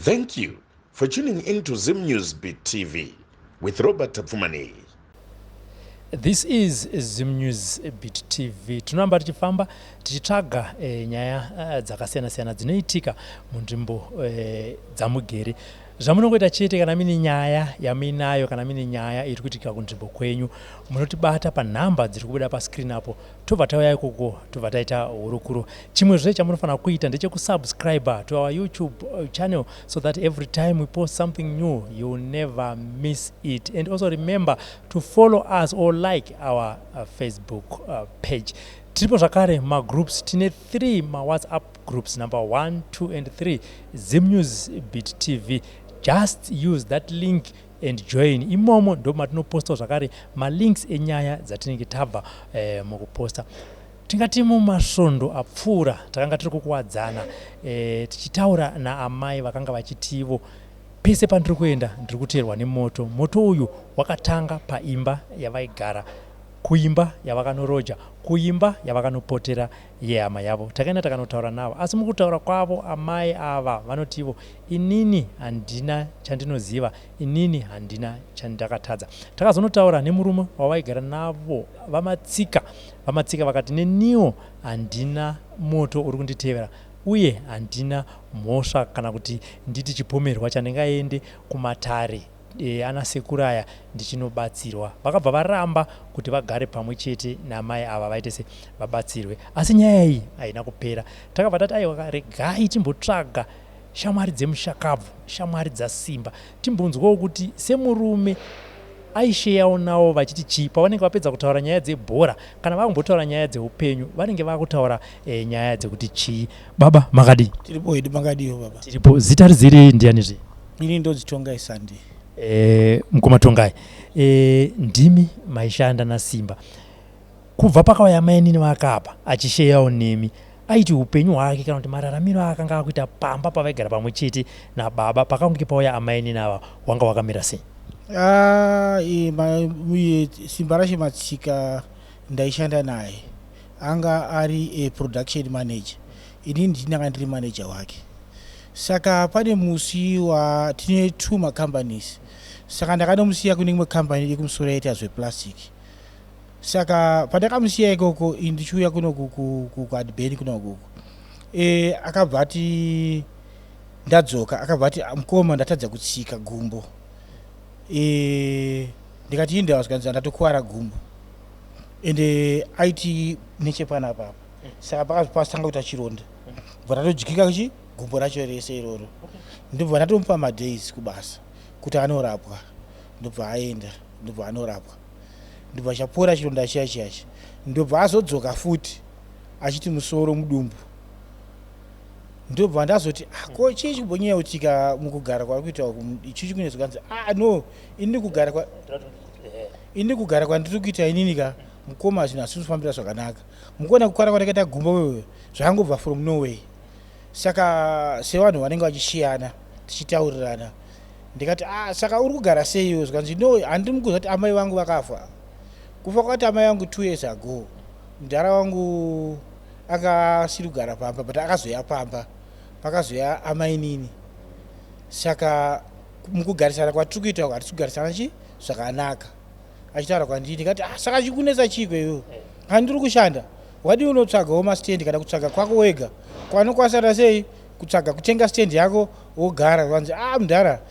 Thank you for tuning in to Zim News Beat TV with Robert Tapfumani. This is Zim News Beat TV. Tunamba tichifamba tichitsvaga nyaya dzakasiyana-siyana dzinoitika munzvimbo dzamugere. Zvamunongoita chete kana mine nyaya yaminayo kana mine nyaya iri kuitika kunzvimbo kwenyu, munotibata panhamba dziri kubuda pascreen apo, tobva tauya ikoko tobva taita hurukuro. Chimwe zve chamunofanira kuita ndechekusubscribe to our YouTube channel so that every time we post something new you will never miss it. And also remember to follow us or like our Facebook page. Tiripo zvakare magroups, tine 3 WhatsApp groups, number 1, 2 and 3, Zim News Beat TV. Just use that link and join. Imomo ndo matinoposta zvakare malinks enyaya dzatinenge tabva mukuposta. Tingati mumasvondo apfuura takanga tiri kukuwadzana tichitaura naamai vakanga vachitivo pese pandiri kuenda ndiri kuteerwa nemoto. Moto uyu wakatanga paimba yavaigara, kuimba yavakanoroja, kuimba yavakanopotera yehama yavo. Takaenda takanotaura navo, asi mukutaura kwavo amai ava vanotivo, inini handina chandinoziva, inini handina chandakatadza. Takazonotaura nemurume wavaigara navo vamatsika vakati neniwo handina moto uri kunditevera uye handina mhosva kana kuti nditi chipomerwa chandingaende kumatare ana sekuraya ndichinobatsirwa. Vakabva varamba kuti vagare pamwe chete namai ava vaite se vabatsirwe, asi nyaya iyi haina kupera. Takabva tati aiwa, regai timbotsvaga shamwari dzemushakabvu, shamwari dzasimba, timbonzwawo kuti semurume aisheyawo nawo vachiti chii pavanenge vapedza kutaura nyaya dzebhora kana vakumbotaura nyaya dzeupenyu vanenge vakutaura nyaya dzekuti chii. Baba makadi? Tiripo hedu makadiyo baba. Tiripo. Zita riziri ndiani zve? Ini ndodzitongai Sandi. Mkomatongai. Ndimi maishanda nasimba. Kubva pakauya mainini vakapa achisheyawo nemi, aiti upenyu hwake kana kuti mararamiro akanga akuita pamba pavaigara pamwe chete nababa pakange pauya amainini ava wanga wakamira sei? Simba Rashe Matsika ndaishanda naye anga ari production manager, ini ndinanga ndiri manager wake. Saka pane musi tine 2 macompanies, saka ndakanomusiya kune imwe company yekumusoro yaita zveplastic. Saka pandakamusiya ikoko ndichiuya kuno kuadbeni kuno kuko akabva ati ndadzoka, akabva ati mukoma ndatadza kutsika gumbo. Ndikati inda zvikanzi ndatokuwara gumbo ende aiti nechepana papa. Saka pakazopasanga kuita chironda, bva ndatodyika kuchi gumbo racho rese iroro. Ndobva ndatomupa madays kubasa kuti anorapwa, ndobva aenda, ndobva anorapwa, ndobva chapora chironda chiyachiyachi. Ndobva azodzoka futi achiti musoro mudumbu. Ndobva ndazoti ko chii chimbonyanya kuitika mukugara kwari kuita ichi chikune zvikanzi no ini kugara kwandiri kuita inini ka mukoma zvinhu hazvisi kufambira zvakanaka. Mukuona kukwara kwandakaita gumbo wewe zvangobva from noway. Saka sevanhu vanenge vachishiyana tichitaurirana ndikati saka uri kugara seiyo? Zvikanzi no, handiri mukuziva kuti amai vangu vakafa. Kufa kwati amai vangu 2 years ago. Mudhara wangu anga asiri kugara pamba but akazoya pamba, pakazoya amainini. Saka mukugarisana kwatiri kuita hatisi kugarisana zvakanaka. Achitaura kwandini ndikati saka chikunetsa chiko iwe? Handiri kushanda, wadi unotsvagawo mastendi kana kutsvaga kwako wega kwanokwanisa sei kutsvaga kutenga stendi yako wogara. Vanzi mudhara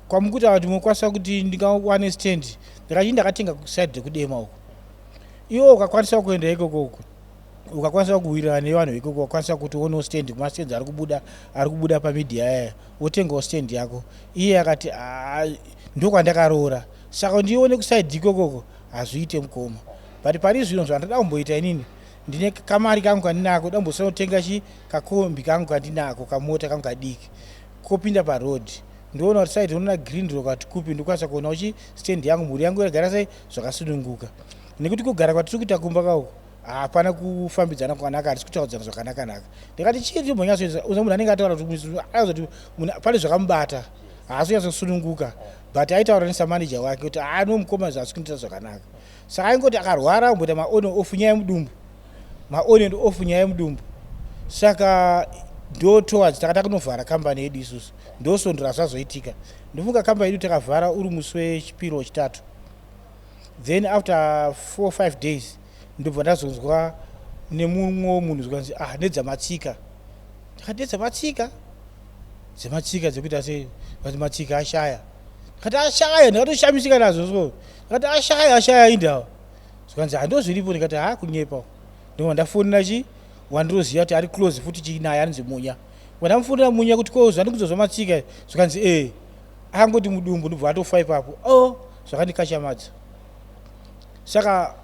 kwamukuta kuti mukwanisa kuti ndingawane stendi. Ndikati ndakatenga kuside kudema uko. Iwo ukakwanisa kuenda ikoko, ukakwanisa kuwirirana nevanhu ikoko, ukakwanisa kuti uonewo stendi kumastendi ari kubuda pamedia yaya, wotengawo stendi yako. Iye akati ndokwandakaroora. Saka ndione kuside ikokoko hazviite mukoma. But pari zvino zvandada kumboita inini, ndine kamari kangu kandinako, dambosonotenga kakombi kangu kandinako, kamota kangu kadiki, kopinda paroad. Ndoona kuti side unoona green rock ati kupi ndikwanisa kuona uchi stand yangu mhuri yangu yagara sei zvakasununguka. Nekuti kugara kwatiri kuita kumba kauko hapana kufambidzana kwakanaka, hatisi kutaudzana zvakanaka. Ndikati chii timbonyatsoita munhu anenge ataura kuti pane zvakamubata haasi kunyatsosununguka, but aitaura nesamanager wake kuti no mukoma zvasi kundiita zvakanaka. Saka aingoti akarwara omboita maone off nyaya yemudumbu, maone off nyaya yemudumbu. Saka ndo towards takada kunovhara kambani yedu isusu ndosondora zvazoitika ndofunga kambani yedu takavhara uri musi wechipiri wechitatu then after 4-5 days ndobva ndazonzwa nemumwe munhu zvikanzi nedzamatsika ndakati nedzamatsika dzekuita sei kuti matsika ashaya ndakati ashaya ndakatoshamisika nazvo so ndakati ashaya indawa zvikanzi handozviripo ndikati kunyepa ndobva ndafonera wandiroziva kuti ari close futi chinaye anonzi Munya wandamufonera Munya kuti ko zvandikuzozwa matsika zvikanzi angoti mudumbu ndobva atofa ipapo zvakandikashamadza saka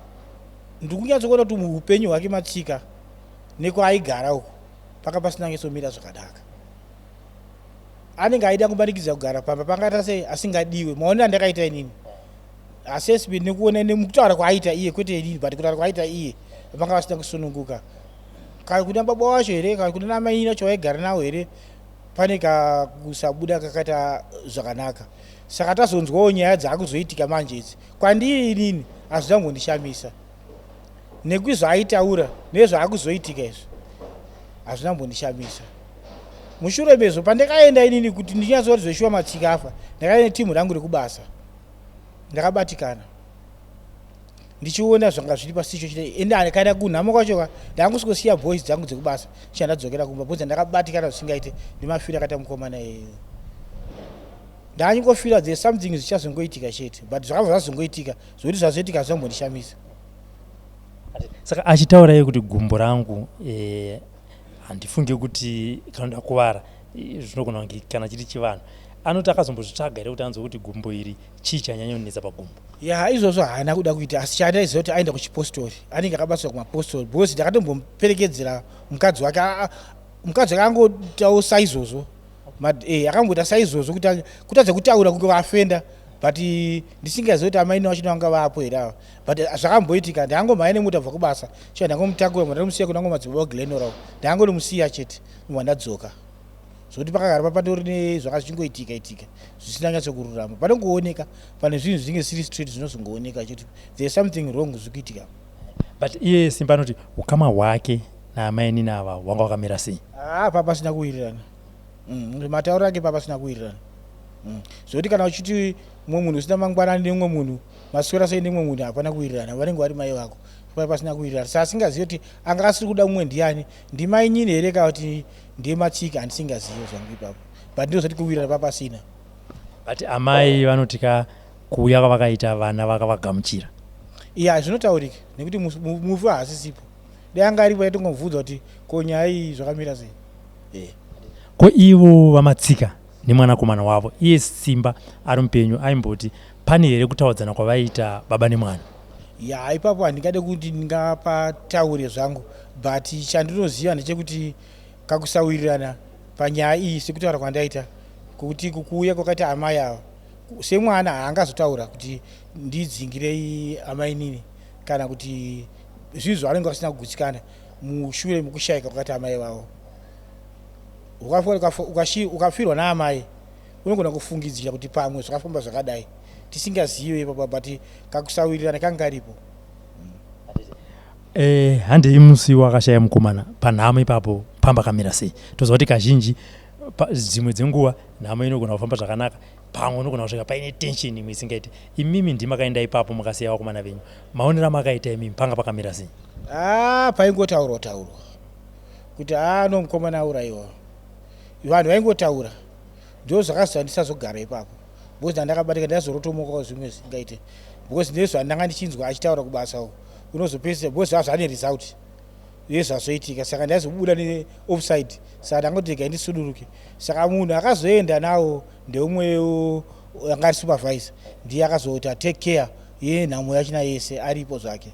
ndikunyatsokuona kuti muupenyu hwake matsika nekwaigara uko paka pasina ngesomira zvakanaka anenge aida kubanikidza kugara pamba pangata sei asingadiwe maonero andakaita inini assessment nekuona nemukutaura kwaaita iye kwete inini but kutaura kwaaita iye panga pasina kusununguka kana kuna baba wacho here kana kuna amai nacho waigara nawo here pane kakusabuda kakaita zvakanaka saka tazonzwawo nyaya dzaakuzoitika manje idzi kwandiri inini hazvinambondishamisa nekuzvaaitaura nezvaakuzoitika izvo hazvinambondishamisa mushure mezvo pandakaenda inini kuti ndinyatsoti zveshuwa matsika afa ndakaenda netimu rangu rekubasa ndakabatikana ndichiona zvanga zviri pasicho chite ende andikaenda kunhamo kwacho ndangusingosiya boys dzangu dzekubasa chandadzokera kumba bvunza ndakabatikana zvisingaite ndimafira akaita mukomana ndanyingofira there something zvichazongoitika chete but zvakabva zvazongoitika zvokuti zvazoitika zvambondishamisa saka achitaura iye kuti gumbo rangu handifunge kuti kana ndakuvara zvinogona kunge kana chiri chivanhu anoti akazombozvitsvaga here kuti anzwa kuti gumbo iri chii chanyanyonetsa pagumbo izvozvo haana kuda kuita asi chaandaiziva kuti aenda kuchipostori anenge akabatsira kumapostori bhosi ndakatomboperekedzera mukadzi wake angotawo saizvozvo akangota saizvozvo kutadza kutaura kunge vaafenda but ndisingazivi kuti amaini wacho vanga vapo here ava but zvakamboitika ndangomhanya nemuta bva kubasa chio ndangomutakura ndangomusiya kuna madzibaba waGlenora ndangonomusiya chete ndadzoka zvokuti pakagara papatori nezvakazvingoitika zvisina nyatsokururama panongooneka pane zvinhu zvinenge siri straight zvinozongooneka chete there is something wrong zvikuitika but iye Simba anoti ukama hwake naamaini nava hwanga hwakamira sei papasina kuwirirana matauro ake papasina kuwirirana zvokuti kana uchiti mumwe munhu usina mangwanani nemumwe munhu maswera sei nemumwe munhu hapana kuwirirana vanenge vari mai vako papasina kuwirirana saka asingazivi kuti anga asiri kuda mumwe ndiani ndimai nyini here kana kuti ndiye matsika handisingazivi zvangu ipapo but ndozoti kuwirirana papasina but amai vanotika kuuya kwavakaita vana vakavagamuchira zvinotaurika nekuti mufu haasisipo dai anga aripo aitongomubvudza kuti ko nyaya iyi zvakamira sei ko ivo vamatsika nemwanakomana wavo iye Simba ari mupenyu aimboti pane here kutaudzana kwavaita baba nemwana ipapo handingade kuti ndingapataure zvangu but chandinoziva ndechekuti kakusawirirana panyaya iyi sekutaura kwandaita kuti kukuuya kwakaita amai ava semwana haangazotaura kuti ndidzingirei amai nini kana kuti zvinhu zvavanenge vasina kugutsikana mushure mekushayika kwakaita amai vavo ukafirwa naamai unogona kufungidzira kuti pamwe zvakafamba zvakadai tisingazive ipapo but kakusawirirana kangaripo handei musi wakashaya mukomana panhamo ipapo pamba kamira sei toziva kuti kazhinji dzimwe dzenguva nhamo inogona kufamba zvakanaka pamwe unogona kusvika paine tension imwe isingaiti imimi ndimakaenda ipapo mukasiya vakomana venyu maonero amakaita imimi panga pakamira sei paingotaurwa kuti mukomana aurayiwa vanhu vaingotaura ndo zvakaziva ndisazogara ipapo because ndandakabatika ndazorotomokawo zvimwe zvingaite because ndezvandanga ndichinzwa achitaura kubasa uko unozopedzisa because zvazvane result yezvazoitika saka ndazobuda neoffside saka ndangotirega ndisuduruke saka munhu akazoenda nawo ndeumwewo anga ari supervisor ndiye akazoti take care yenhamo yachina yese aripo zvake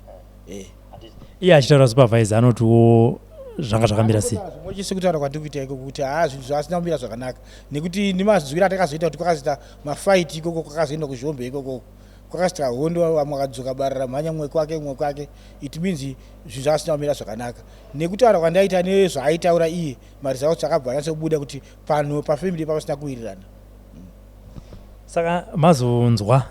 iye achitaura supervisor anotiwo zvanga zvakamira sei zvimwe kutaura kwandiri kuita iko kuti zvinhu zvasina kumira zvakanaka nekuti nemazwira atakazoita kuti kwakazoita mafaiti ikoko kwakazoenda kuzhombe ikoko kwakasvika hondo vamwe vakadzoka barara mhanya mumwe kwake it means zvinhu zvasina kumira zvakanaka nekutaura kwandaita nezvaaitaura iye maresults akabva anyatsobuda kuti panhu pafamily papasina kuwirirana saka mazonzwa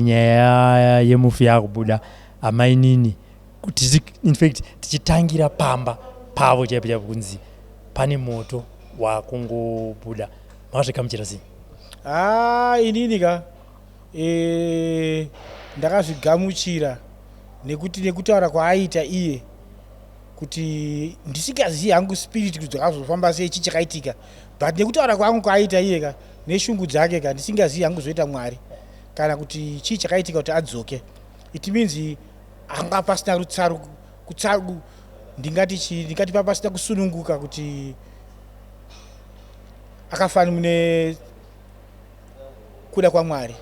nyaya yemufi yakubuda amainini kuti in fact tichitangira pamba pavo chaipo kunzi pane moto wakungobuda makazvigamuchira sei? Inini ka ndakazvigamuchira nekutaura kwaaita iye kuti ndisingazivi hangu spirit kuti dzakazofamba sei chii chakaitika, but nekutaura kwangu kwaaita iye ka neshungu dzake ka ndisingazivi hangu zoita Mwari kana kuti chii chakaitika kuti adzoke. It means anga pasina rutsaru kutsaru, ndingati papasina kusununguka kuti akafana mune kuda kwa Mwari.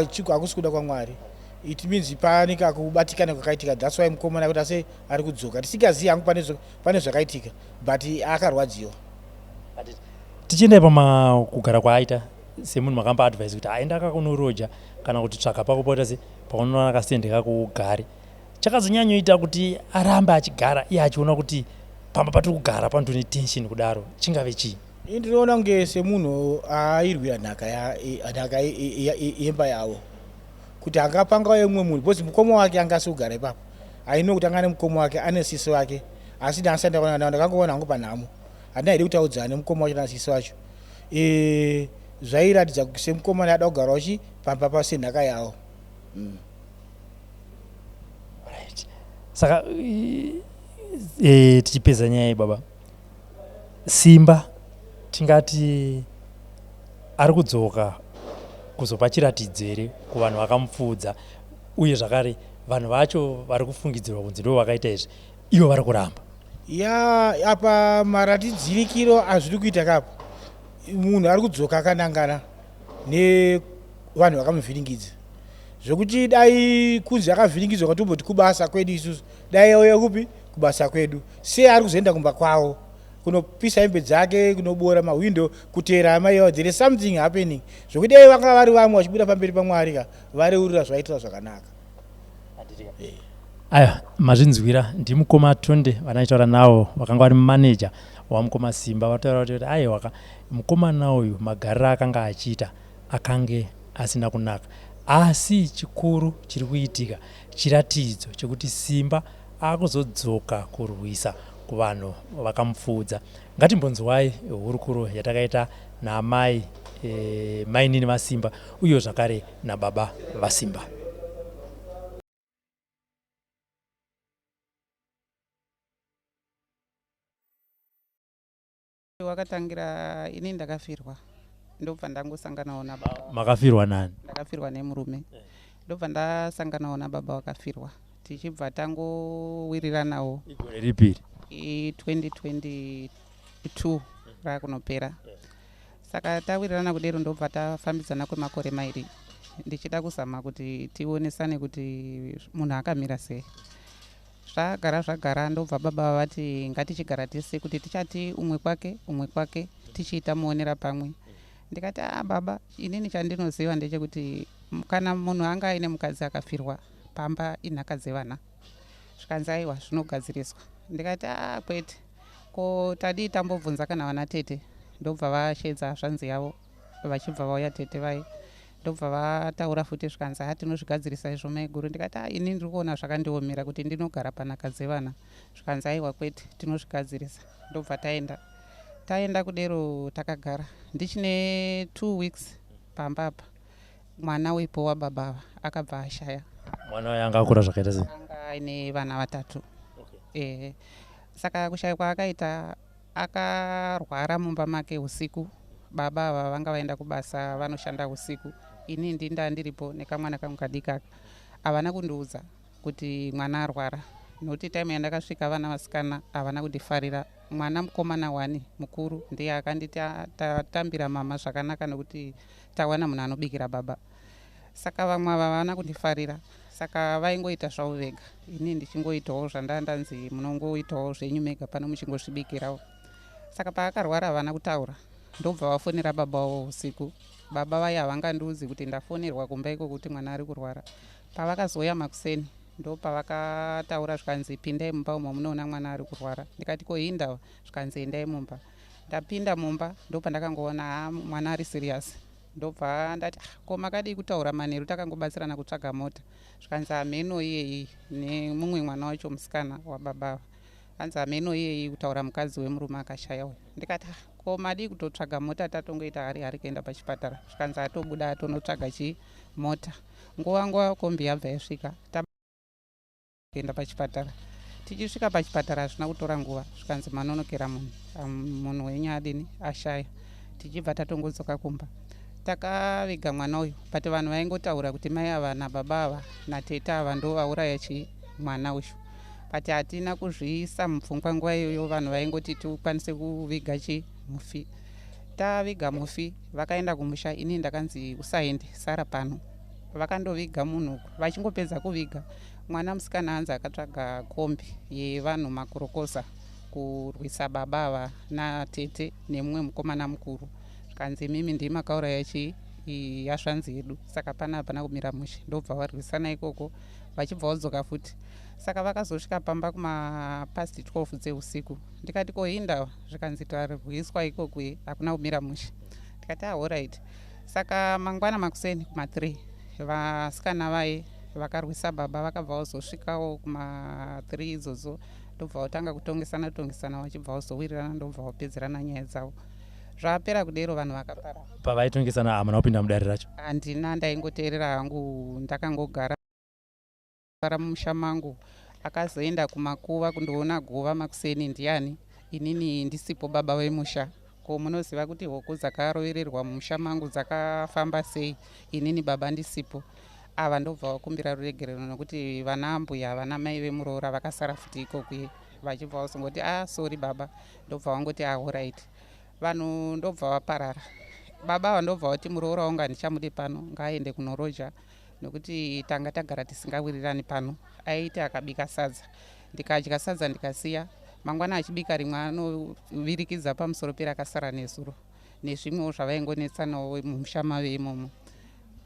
Chiko hakusi kuda kwa Mwari. It means panika kubatikana kwakaitika, that's why mukomana kuti ase ari kudzoka. Tisingazivi hangu pane zvakaitika, but akarwadziwa. Tichienda kugara kwaaita semunhu makamba advise kuti aenda kakunoroja kana kuti tsvaka pakopota se paunoona akasendeka kugare, chakazonyanyoita kuti arambe achigara iye achiona kuti pamba patiri kugara panotone tension kudaro, chingave chii? Ndinoona kunge semunhu airwira nhaka yemba yavo kuti angapanga umwe munhu, because mukoma wake angasi kugara ipapo. Aino kuti anga nemukoma wake ane sisi wake, asi ndakangoona hangu panhamo handina hidi kutaudzana nemukoma wacho nasisi wacho. Zvairatidza kuti semukomana ada kugarawo pamba pa senhaka yavo. Saka tichipedza nyaya baba, Simba tingati ari kudzoka kuzopa chiratidzo here kuvanhu vakamupfuudza, uye zvakare vanhu vacho vari kufungidzirwa kunzi ndo vakaita izvi, ivo vari kuramba? Apa maratidzirikiro azviri kuita kapo, munhu ari kudzoka akanangana nevanhu vakamuvhiringidza, zvokuti dai kunzi akavhiringidzwa kwatomboti kubasa kwedu isusu, dai auya kupi kubasa kwedu, sei ari kuzoenda kumba kwavo kunopisa hembe dzake, kunobora mahwindo, kuteera amai avo. There is something happening, zvokuti dai vanga vari vamwe vachibuda pamberi paMwari ka vareurira zvaitira zvakanaka. Aya, mazvinzwira ndimukoma Tonde vanaitaura nawo vakanga vari manager wamukoma Simba, vataura kuti aiwa mukomana uyu magariro akanga achiita akange asina kunaka, asi chikuru chiri kuitika chiratidzo chekuti Simba akuzodzoka kurwisa kuvanhu vakamupfuudza. Ngatimbonzwai hurukuro yatakaita naamai mainini vaSimba uye zvakare nababa vaSimba. Wakatangira ini ndakafirwa, ndobva ndangosanganawo nababa. Makafirwa nani? Ndakafirwa nemurume, ndobva ndasanganawo nababa wakafirwa, tichibva tangowiriranawo. Igore ripiri? 2022 rakunopera. Saka tawirirana kudero ndobva tafambidzana kwemakore mairi, ndichida kuzama kuti tionesane kuti munhu akamira sei. Zvagara ndobva baba vati ngatichigara tese kuti tichati umwe kwake tichiita muonera pamwe. Ndikati baba, inini chandinoziva ndechekuti kana munhu anga aine mukadzi akafirwa pamba inhaka dzevana, zvikanzi aiwa zvinogadziriswa. Ndikati kwete, ko tadii tambobvunza kana vana tete. Ndobva vashedza zvanzi yavo, vachibva vauya tete vai, ndobva vataura futi zvikanzi tinozvigadzirisa izvo maiguru. Ndikati ini ndiri kuona zvakandiomera kuti ndinogara panhaka dzevana, zvikanzi aiwa kwete tinozvigadzirisa. Ndobva taenda kudero takagara, ndichine 2 weeks pambapa mwana wepo wababa akabva ashaya. Mwana waye anga akura zvakaita sei? Anga aine vana 3. Saka kushaya kwaakaita, akarwara mumba make usiku. Baba ava vanga vaenda kubasa, vanoshanda usiku. Ini ndinda ndiripo nekamwana kangu kadikaka. Havana kundiudza kuti mwana arwara, nokuti time yandakasvika vana vasikana havana kundifarira. Mwana mukomana 1 mukuru ndiye akanditi tatambira mama zvakanaka nokuti tawana munhu anobikira baba. Saka vamwe havana kundifarira, saka vaingoita zvavo vega, ini ndichingoitawo zvandandanzi munongoitawo zvenyu mega pano muchingozvibikirawo. Saka paakarwara havana kutaura, ndobva vafonera baba wavo usiku. Baba vaye havangandiudzi kuti ndafonerwa kumba iko kuti mwana ari kurwara. Pavakazoya makuseni ndopavakataura zvikanzi pindai mumba umo munoona mwana ari kurwara. Ndikati ko hii ndava, zvikanzi endai mumba. Ndapinda mumba ndopandakangoona mwana ari serious. Ndobva ndati ko makadii kutaura manheru takangobatsirana kutsvaga mota. Zvikanzi mheno iyeyi nemumwe mwana wacho musikana wababa. hanzi hameno iyeye kutaura mukadzi wemurume akashayawo. Ndikati ko madi kutotsvaga mota tatongoita hari kuenda pachipatara. Zvikanzi atobuda atonotsvaga mota. Nguva kombi yabva yasvika kuenda pachipatara. Tichisvika pachipatara hazvina kutora nguva. Zvikanzi manonokera munhu wenyadini ashaya. Tichibva tatongodzoka kumba. Takaviga mwana uyu but vanhu vaingotaura kuti mai ava nababa ava natete ava ndo vauraya mwana uyu. But hatina kuzviisa mupfungwa nguva iyoyo. Vanhu vaingoti tikwanise kuviga mufi. Taviga mufi vakaenda kumusha, ini ndakanzi usaende sara pano. Vakandoviga munhu vachingopedza kuviga mwana musikana hanzi akatsvaga kombi yevanhu makurokosa kurwisa baba ava natete nemumwe mukomana mukuru. Zvikanzi mimi ndimi makauraya yasvanzi yedu. Saka pana hapana kumira mushe. Ndobva varwisana ikoko vachibva vodzoka futi. Saka vakazosvika pamba past 12 dzeusiku. Ndikati ko hindawa. Zvikanzi tarwiswa ikoko hakuna kumira mushe. Ndikati alright. Saka mangwana makuseni kuma3 vasikana vaye vakarwisa baba vakabva vazosvikawo kuma3 idzodzo. Ndobva vatanga kutongesana vachibva vazowirirana ndobva vapedzerana nyaya dzavo. Zvapera kudero vanhu vakapara. Pavaitongesana hamuna kupinda mudare racho? Handina, ndaingoteerera hangu ndakangogara mumusha mangu. Akazoenda kumakuva kundoona guva makuseni ndiani. Inini ndisipo baba wemusha. Ko munoziva kuti huku dzakarovererwa mumusha mangu dzakafamba sei. Inini baba ndisipo. Ava ndobva vakumbira ruregerero nokuti vana ambuya vana mai vemuroora vakasara futi ikoko vachibva vasongoti sorry baba. Ndobva vangoti alright. Vanhu ndobva vaparara. Baba vandobva vati muroora wangu handichamude pano, ngaaende kunoroja nokuti tanga tagara tisingawirirani pano. Aiti akabika sadza. Ndikadya sadza ndikasiya. Mangwana achibika rimwe anovirikidza pamusoro perakasara nezuro. Nezvimwewo zvavaingonetsanawo mumusha mave imomo.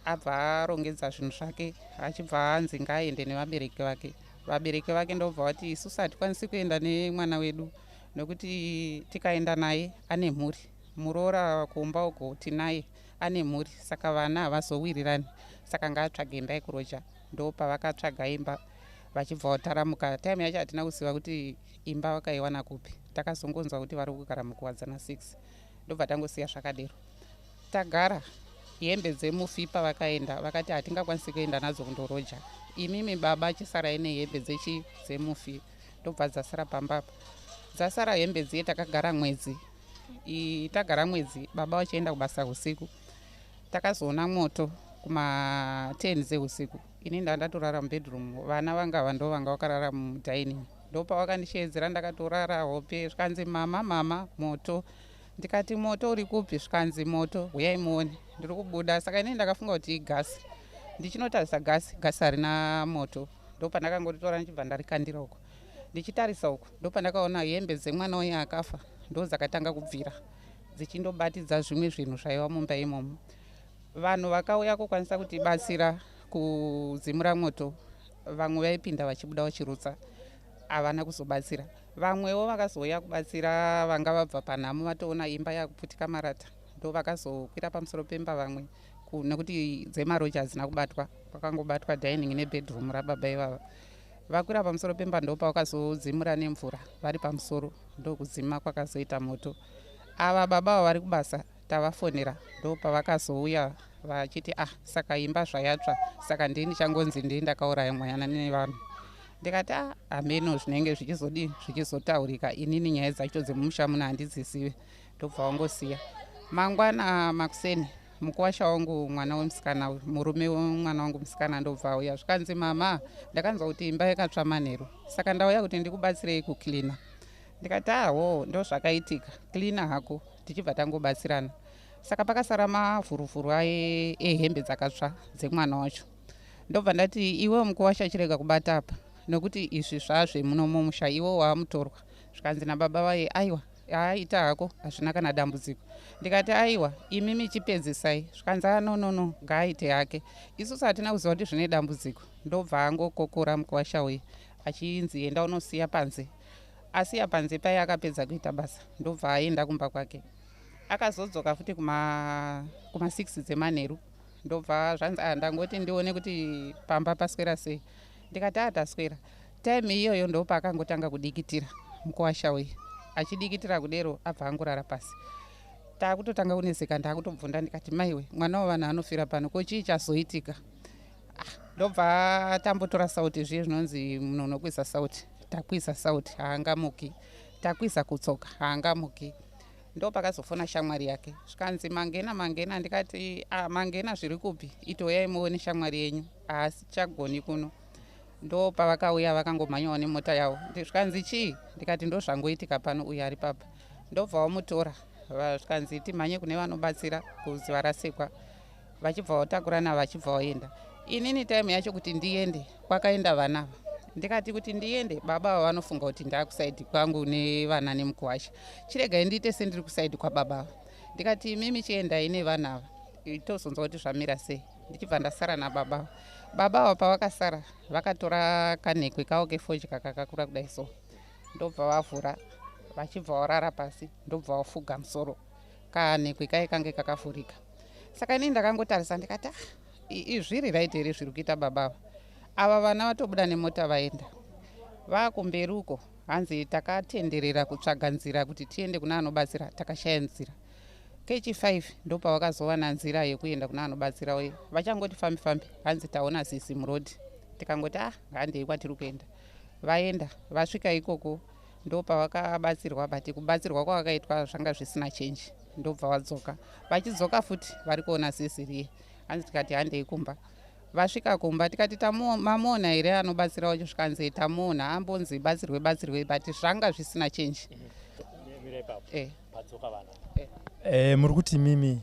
Abva arongedza zvinhu zvake achibva anzi ngaaende nevabereki vake. Vabereki vake ndobva vati isusu hatikwanisi kuenda nemwana wedu nokuti tikaenda naye ane mhuri. Muroora kumba uko tinaye ane mhuri. Saka vana havazowirirani. Saka ngaatsvage imba yekuroja. Ndopavakatsvaga imba vachibva vataramuka. Time yacho hatina kuziva kuti imba vakaiwana kupi. Takazongonzwa kuti vari kugara mukuwadzana 6. Ndobva tangosiya zvakadero. Tagara hembe dzemufi pavakaenda vakati hatingakwanisi kuenda nadzo kundoroja. Imimi baba achisarai nehembe dzemufi. Ndobva dzasara pambapa. Dzasara hembe dziye takagara mwedzi. Tagara mwedzi baba vachienda kubasa usiku. Takazoona moto kuma10 dzeusiku. Ini ndatorara mubedroom. Vana vanga ndo vanga vakarara mudining. Ndopa vakandishedzera ndakatorara hope. Zvikanzi mama moto. Ndikati moto uri kupi? Zvikanzi moto uyai muone. Ndiri kubuda. Saka ini ndakafunga kuti igasi. Ndichinotarisa gasi harina moto. Ndopa ndakangotora ndichibva ndarikandira uko. Ndichitarisa uko ndopa ndakaona hembe dzemwana uyu akafa ndo dzakatanga kubvira dzichindobatidza zvimwe zvinhu zvaiva mumba imomo. Vanhu vakauya kukwanisa kutibatsira kudzimura moto. Vamwe vaipinda vachibuda vachirutsa. Havana kuzobatsira. Vamwewo vakazouya kubatsira vanga vabva panhamo vatoona imba yakuputika marata. Ndo vakazokwira pamusoro pemba vamwe nekuti dzemaroja hadzina kubatwa. Pakangobatwa dining nebedroom rababa ivava. Vakwira pamusoro pemba ndopa vakazodzimura nemvura vari pamusoro ndokudzima kwakazoita moto. Ava baba vari kubasa tavafonera ndopa vakazouya vachiti saka imba zvayatsva saka ndini changonzi ndini ndakauraya mwayana nevanhu. Ndikati hameno zvinenge zvichizotaurika inini nyaya dzacho dzemumusha muno handidzizive. Ndobva vangosiya. Mangwana makuseni mukuwasha wangu mwana wemusikana murume wemwana wangu musikana ndobva auya. Zvikanzi mama ndakanzwa kuti imba yakatsva manheru. Saka ndauya kuti ndikubatsirei kuklina. Ndikati ndo zvakaitika. Klina hako tichibva tangobatsirana. Saka pakasara mavhuruvhuru ehembe dzakatsva dzemwana wacho. Ndobva ndati iwe mukuwasha chirega kubata apa nokuti izvi zvazvemuno mumusha iwo wamutorwa. Zvikanzi nababa vaye aiwa aita hako hazvina kana dambudziko. Ndikati aiwa imimi chipedzisai. Zvikanzi no ngaaite hake. Isusu hatina kuziva kuti zvine dambudziko. Ndobva angokokora mukuwasha uyu achinzi enda unosiya panze. Asiya panze pai akapedza kuita basa. Ndobva aenda kumba kwake. Akazodzoka futi kuma 6 dzemanheru. Ndobva zvanzi ndangoti ndione kuti pamba paswera sei. Ndikati taswera. Time iyoyo ndopa akangotanga kudikitira. mukuwasha uyu achidikitira kudero abva angorara pasi. Taakutotanga kuneseka, ndaakutobvunza ndikati maiwe mwana wavanhu anofira pano ko chii chazoitika. Ndobva tambotora sauti zviye zvinonzi munhu unokwisa sauti. Takwisa sauti haangamuki, takwisa kutsoka haangamuki. Ndo pakazofona shamwari yake zvikanzi mangena. Ndikati mangena zviri kupi, itoyai muone shamwari yenyu, haasi chagoni kuno. Ndo pavakauya vakangomanyawo nemota yavo. Zvikanzi chii, ndikati ndo zvangoitika pano, uyu ari papa. Ndobva vamutora zvikanzi timhanye kune vanobatsira kuzi varasekwa, vachibva vatakurana vachibva vaenda. Inini taimu yacho kuti ndiende kwakaenda vanava. Ndikati kuti ndiende, baba vanofunga kuti ndakusaidi kwangu nevana nemukuwasha. Chiregai ndiite sendiri kusaidi kwababa. Ndikati mimi chiendai nevanava, tozonzwa kuti zvamira sei. Ndichibva ndasara nababa. Baba pavakasara vakatora kanekwe kavo kefodya kakakura kudai so. Ndobva vavhura vachibva varara pasi, ndobva vafuga musoro. Kanekwe kai kange kakavhurika. Saka inini ndakangotarisa ndikati izviri right here zviri kuita baba. Ava vana vatobuda nemota vaenda. Vakumberi uko hanzi takatenderera kutsvaga nzira kuti tiende kuna anobatsira, takashaya nzira. Kechi5 ndo pavakazowana nzira yekuenda kuna anobatsira uye. Vachangoti fambi hanzi taona sisi murodi. Tikangoti ngandei kwatiri kuenda. Vaenda, vasvika ikoko ndo pavakabatsirwa, bati kubatsirwa kwavakaitwa zvanga zvisina change. Ndobva vadzoka. Vachidzoka futi vari kuona sisi riye. Hanzi tikati handei kumba. Vasvika kumba tikati mamuona here anobatsira wacho, zvikanzi tamuona, ambonzi batsirwe bati zvanga zvisina change. Muri kuti mimi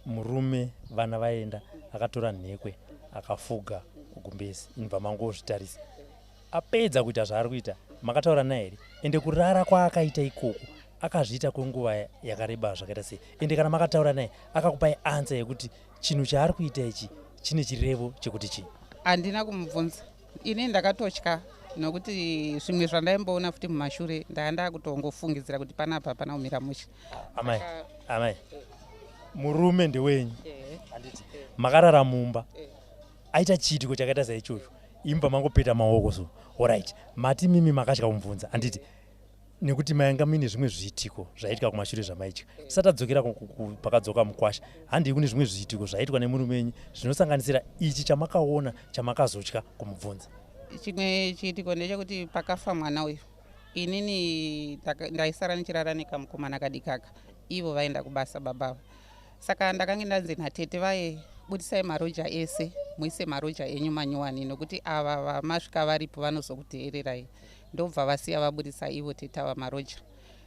murume vana vaenda akatora nhekwe akafuga kugumbezi, inibva mangozvitarisa. Apedza kuita zvaari kuita, makataura naye here? Ende kurara kwaakaita ikoko akazviita kwenguva yakareba zvakaita sei? Ende kana makataura naye akakupai ansa yekuti chinhu chaari kuita ichi chine chirevo chekuti chii? Handina kumubvunza. Ini ndakatotya nokuti zvimwe zvandaimboona futi mumashure ndanda kutongofungidzira kuti panapa pana umira musha. Amai. Murume ndewenyu. Handiti. Makarara mumba. Aita chiitiko chakaita saichocho. Imba mangopeta maoko so. Alright. Mati mimi makatya kumubvunza. Handiti. Nekuti mainga mine zvimwe zviitiko zvaitika kumashure zvamaitika. Tisatadzokera pakadzoka mukwasha. Handi kune zvimwe zviitiko zvaiitwa nemurumenyu zvinosanganisira ichi chamakaona chamakazotya kumubvunza. Chimwe chiitiko ndechekuti pakafa mwana uyu, inini ndaisara ndichirara nekamukomana kadikaka. Ivo vaenda kubasa babava. Saka ndakange ndanzi natete vaye budisai maroja ese, muise maroja enyu manyowani nokuti ava vamasvika varipo vanozokuteererai. Ndobva vasiya vabudisa ivo tete ava maroja.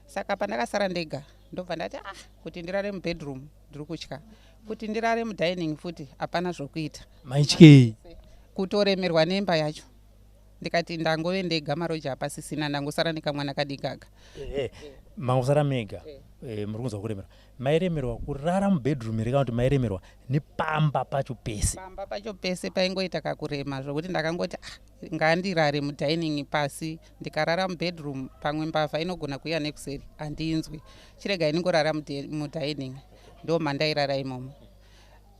Saka pandakasara ndega ndobva ndati kuti ndirare mubedroom ndiri kutya, kuti ndirare mudining futi hapana zvokuita. Maityei kutoremerwa nemba yacho. Ndikati ndangove ndega maroja hapasisina, ndangosara nekamwana kadikaka. Mangosara mega. Muri kunzwa kuremerwa. Mairemerwa kurara mubedroom here kana kuti mairemerwa nepamba pacho pese? Pamba pacho pese paingoita kakurema zvokuti ndakangoti ngandirare mudining pasi, ndikarara mubedroom pamwe mbavha inogona kuuya nekuseri handinzwi. Chiregai ningorara mudining. Ndo mandairara imomo.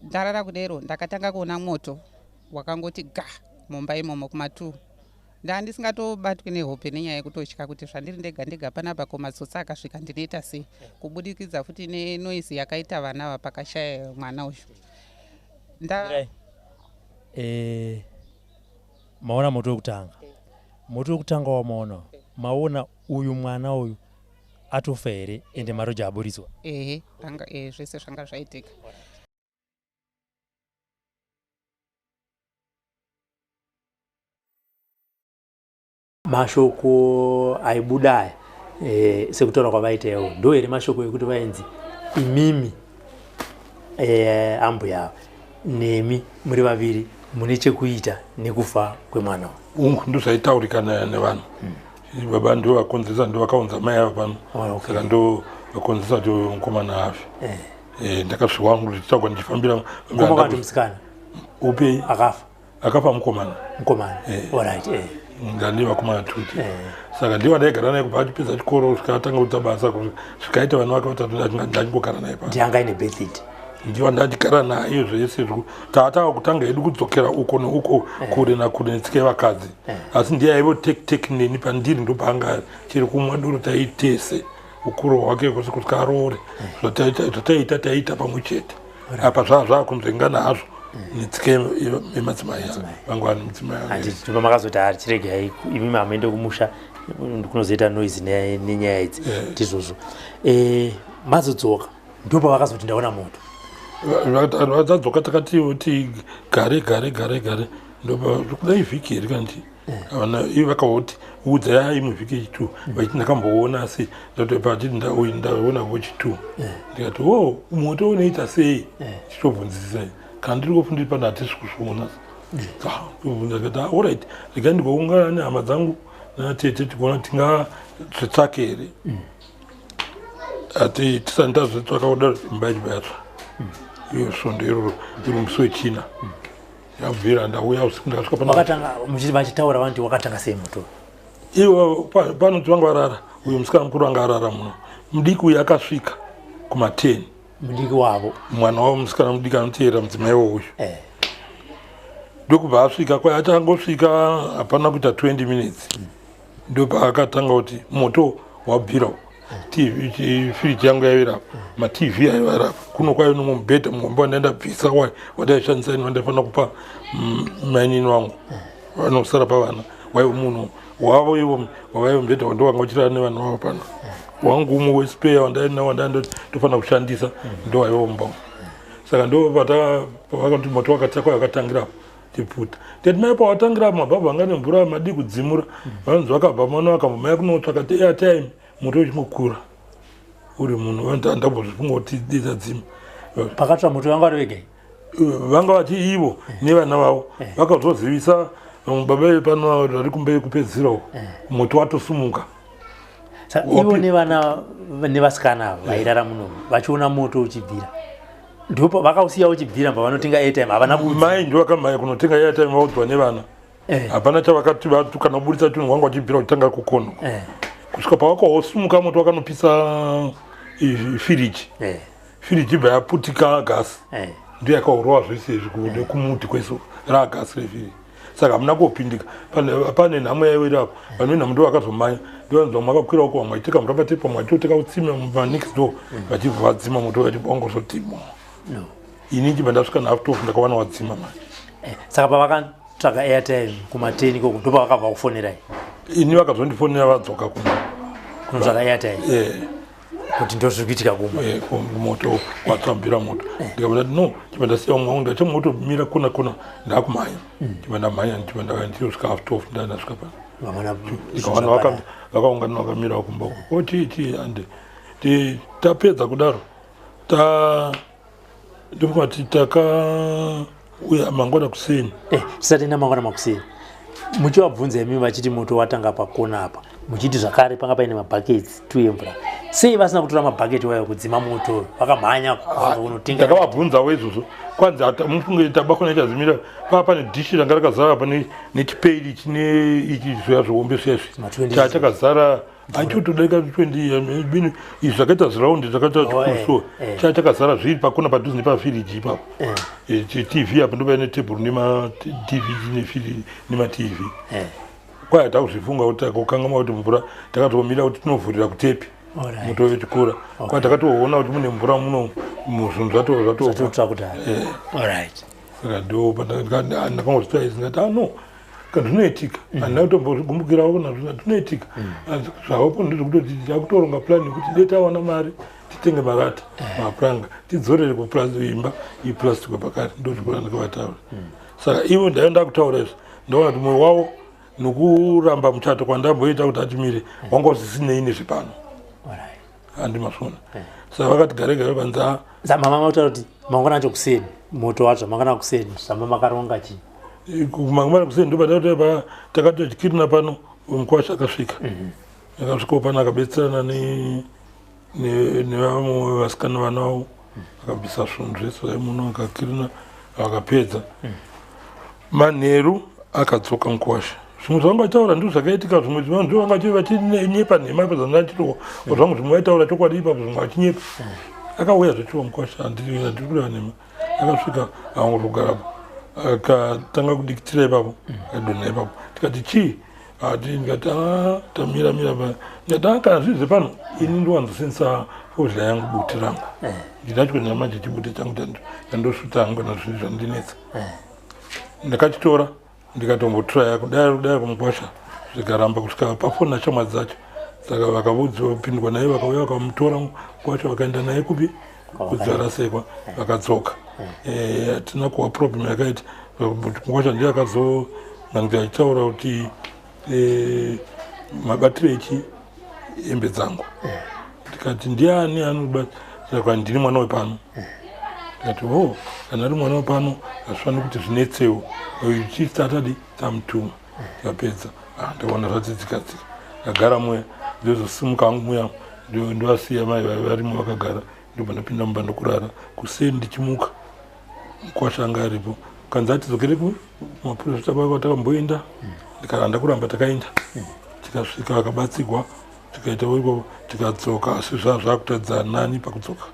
Ndarara kudero ndakatanga kuona moto wakangoti mumba imomo kuma2. Ndandisingatobatwi nehope nenyaya yekutotya kuti zvandiri ndega panapa komatsotsi akasvika ndinoita sei, kubudikidza futi nenoise yakaita vana pakashaya mwana uyu. Maona moto wekutanga. Moto wekutanga wamaona. Maona uyu mwana uyu atofa here ende maroja aburiswa? Zvese zvanga zvaitika. Mashoko aibuda sekutaura kwavaitawo ndo here mashoko ekuti vainzi imimi ambuya nemi muri vaviri mune chekuita nekufa kwemwana ndo zvaitaurikana nevanhu. Baba ndo vakonzesa, ndo vakaunza mai ava pano. Saka ndo vakonzesa kuti mukomana afe. Ndakasviwa wangu kuti titagwa ndichifambira. Mukomana kuti musikana upi akafa mukomana. Alright. Ndani vakomana tuti. Saka ndiwo ndaigara naye kubva achipedza chikoro zvikatanga kuita basa zvikaita vanhu vake vatatu ndachingogara naye pano. Ndianga ine birthday. ndiwa ndandikara nayo zvese taatava kutanga hedu kudzokera uko neuko kure nakure netsike vakadzi asi ndiyaivo tek neni pandiri ndopaanga chiri kumwa duro taitese ukuru hwake kuti kuti karore taiita pamwe chete apa zvaakunzvenga nazvo netsike yemadzimai vangwani mudzimai handitupa makazoti ari chiregai imi mamoende kumusha kunozoita noise nenyaya idzi tizvozvo mazodzoka ndopa vakazoti ndaona moto vatadzoka takati gare ndopa kudai vhiki here kandi ivo vakavoti udzai muvhiki yechi2 vachiti ndakamboona asi ndatopatiti ndaona wechi2 ndikati moto unoita sei chitobvunzisai kana ndiri kufundiri pano hatisi kuzviona ndikati allright regai ndigoungana nehama dzangu natete tikuona tingazvitsvake here ati tisani tazvitsvaka kudaro imba yachibayatsva iyo svondo iroro iri musi wechina yabvira ndauya usiku ndakasvika panowakatanga muchiti vachitaura vanti wakatanga sei moto iwo panoti vanga varara uyo musikana mukuru anga arara muno mudiki uyu akasvika kuma10 mudiki wavo mwana wavo musikana mudiki anoteera mudzimai wouyu ndokubva asvika kwai achangosvika hapana kuita 20 minutes ndopaakatanga kuti moto wabvira firiji yangu yairapo matv aivarapa kuno kwaiva nomwe mubhedha mumba wandaendabvisa wadaishandisa ini wandaifana kupa mainini wangu vanosara pavana waivo munhu wavo ivo wavaivo mubhedha wandovanga uchirara nevana vavo pano wangu umwe wespeya wandainao wandaindofanira kushandisa ndo waivo mumba saka ndo pavakati moto wakataka wakatangirapo tiputa teti mai pawatangirapo mabhabha anga nemvura madi kudzimura vanonzi vakabva mano vakambomai kunotsvaka airtime moto uchimukura uri munhu ndambozvifunga kuti detsadzima pakatsva moto vanga vari vegai vanga vati ivo nevana vavo vakazozivisa baba vepano vari kumbei kupedzisira moto watosumuka ivo nevana nevasikana vairara muno vachiona moto uchibvira ndipo vakausiya uchibvira mba vanotenga airtime havana mai ndovakamaya kunotenga airtime vaudzwa nevana hapana chavakati kana kuburitsa chinhu wanga wachibvira kutanga kukono kusvika pavakaosumuka moto wakanopisa firiji ibva yaputika gasi ndo yakaurova zvese izvi kumuti kweso ragasi refiriji saka hamuna kopindika pane nhamwe yaiwirapo vanoinhamwe ndo vakazomaya ndovanzwa makakwira uko vamwe vachiteka murapatepa vamwe vachitoteka utsime manext door vachibva vadzima moto vachibongozotimwa ini ndibva ndasvika naaftofu ndakawana wadzima mai saka pavakatsvaga airtime kuma10 ikoko ndo pavakabva kufonerai ini vakazondifonera vadzoka kunotsvaga airtime kuti ndo zviri kuitika kumwe moto watsvambira moto ndikabati no chibva ndasiya umwe wangu ndati moto mira kona ndakumhanya chibva ndamhanya chibva ndakaya ndiyosvika aftofu ndandasvika pano ndikawana vakaungana vakamirawo kumba uko oti ande tapedza kudaro ndimati takauya mangwana kuseni tisati enda mangwana makuseni muchivabvunza imi vachiti moto watanga pakona apa muchiti zvakare panga paine mabhaketi 2 emvura sei vasina kutora mabhaketi wayo kudzima moto vakamhanya kunotenga ndakavabvunzawo izvozvo kwanzi mufunge tabakona ichazimira paa pane dhishi ranga rakazara pane nechipedi chine ichi zvoya zvoombe zviya chachakazara achotodaika 20 izvi zvakaita ziraundi zvakaita kusuwa chachakazara zviri pakona padhuze nepafiriji ipapo tv apo ndopaine tebhuru nematv nematv kwai hata kuzvifunga kuti takokangama kuti mvura takatomira kuti tinovhurira kutepi moto wechikura kwai takatoona kuti mune mvura muno zvinhu zvatotsva kudhara saka ndo ndakangozvita izi ndati no zvinoitika handina kutombogumbukirawo nazvo zvinoitika zvavapo ndizvokutoti takutoronga plani yekuti dei tawana mari titenge marata mapuranga tidzorere kuimba ipurasitiki pakati ndozvikora ndakavataura saka ivo ndaenda kutaura izvi ndaona kuti mwoyo wavo nokuramba muchato kwandamboita kuti atimire wanga usisinei nezvepano handimazvona saka vakati gare panzi mama mataura kuti mangwana acho kuseni moto wacho mangwana kuseni zvama makaronga chii kumangwana kuseni ndopataa takatochikirina pano mukwasha akasvika akasvikawo pano akabetserana nevamwe vasikana vanavo akabvisa zvinhu zvese vaimuno akakirina akapedza manheru akadzoka mukwasha zvimwe zvanga vachitaura ndizvo zvakaitika zvimwe vanhu ndo vanga vachinyepa nhema pazvanachitoa zvangu zvimwe vaitaura chokwadi ipapo zvimwe vachinyepa akauya zvachiwa mukwasha handiri kureva nema akasvika aongorogarapo akatanga kudikitira ipapo akadonha ipapo tikati chii ndikati tamira ndikati kana zvize pano ini ndiwanzosenzesa fodya yangu buti rangu ndinatyo manje chibuti changu tandosvuta hangu kana zvinhu zvandinetsa ndakachitora ndikatombotraya kudai kumukwasha zvikaramba kusvika pafona shamwari dzacho saka vakavudza pindwa naye vakauya vakamutora kwacho vakaenda naye kupi kudzarasekwa vakadzoka hatina kuva problem yakaita kwacho ndiye akazonanga achitaura kuti mabatiro echi hembe dzangu tikati ndiani anobata ndiri mwana wepano tikati kana ari mwana wepano hazvifaniri kuti zvinetsewo chisatadi tamutuma tikapedza ndaona zvadzitsika ndagara muya ndozosimuka hangu muya ndoasiya mai varimo vakagara ndobva ndapinda mumba ndokurara kuseni ndichimuka mukwasha anga aripo kanzi atidzokere kumapurofita pako takamboenda ndikaranda kuramba takaenda tikasvika vakabatsigwa tikaita iko tikadzoka asi zvakutadza nani pakudzoka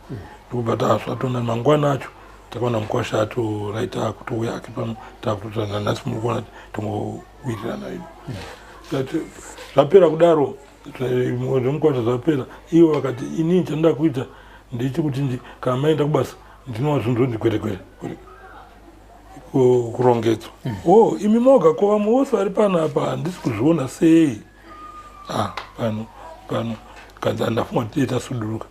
ndokubva zvatona mangwana acho takaona mukwasha atoraita kutouya ake pano takutotana nhasi muri kuona tongowirirana ino zvapera kudaro zvemukwasha zvapera ivo vakati inini chandaa kuita ndechekuti kana maenda kubasa ndinowa zvinhu zvondikwerekwere kurongedzwa imi moga ko vamwe vose vari pano apa handisi kuzviona sei pano kanzi andafunga kuti dei tasuduruka